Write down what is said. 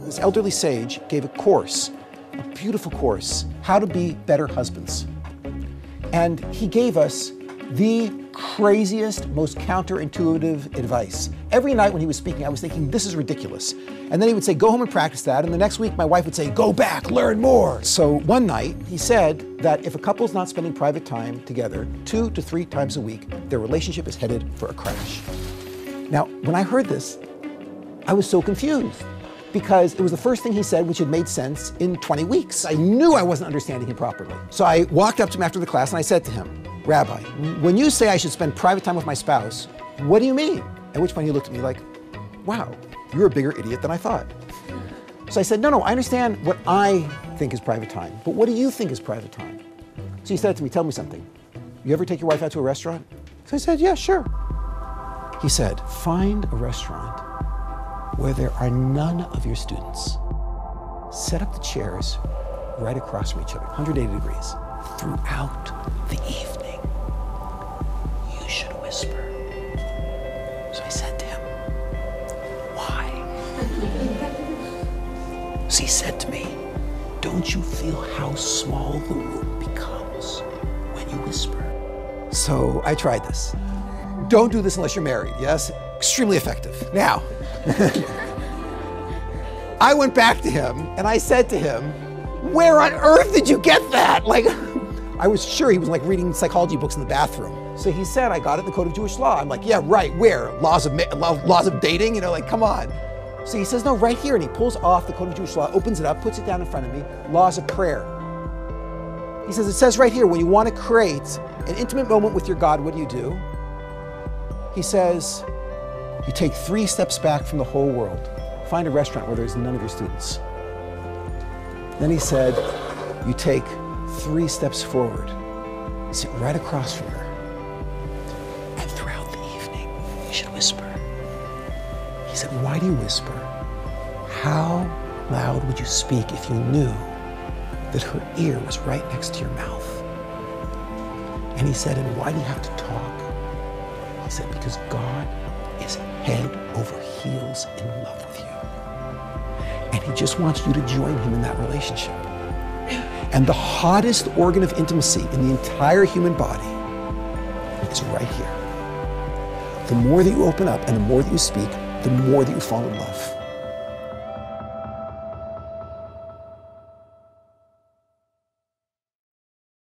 This elderly sage gave a course, a beautiful course, how to be better husbands. And he gave us the craziest, most counterintuitive advice. Every night when he was speaking, I was thinking, this is ridiculous. And then he would say, go home and practice that. And the next week, my wife would say, go back, learn more. So one night, he said that if a couple's not spending private time together 2 to 3 times a week, their relationship is headed for a crash. Now, when I heard this, I was so confused because it was the first thing he said which had made sense in 20 weeks. I knew I wasn't understanding him properly. So I walked up to him after the class and I said to him, Rabbi, when you say I should spend private time with my spouse, what do you mean? At which point he looked at me like, wow, you're a bigger idiot than I thought. So I said, no, I understand what I think is private time, but what do you think is private time? So he said to me, tell me something. You ever take your wife out to a restaurant? So I said, yeah, sure. He said, find a restaurant where there are none of your students. Set up the chairs right across from each other, 180 degrees. Throughout the evening, you should whisper. So I said to him, why? So he said to me, don't you feel how small the room becomes when you whisper? So I tried this. Don't do this unless you're married, yes? Extremely effective. Now, I went back to him and I said to him, where on earth did you get that? Like, I was sure he was like reading psychology books in the bathroom. So he said, I got it in the Code of Jewish Law. I'm like, yeah, right, where? Laws of dating, like, come on. So he says, no, right here. And he pulls off the Code of Jewish Law, opens it up, puts it down in front of me, laws of prayer. He says, it says right here, when you want to create an intimate moment with your God, what do? He says, you take 3 steps back from the whole world. Find a restaurant where there's none of your students. Then he said, you take 3 steps forward, sit right across from her, and throughout the evening, you should whisper. He said, why do you whisper? How loud would you speak if you knew that her ear was right next to your mouth? And he said, and why do you have to talk? He said, because God is head over heels in love with you. And he just wants you to join him in that relationship. And the hottest organ of intimacy in the entire human body is right here. The more that you open up and the more that you speak, the more that you fall in love.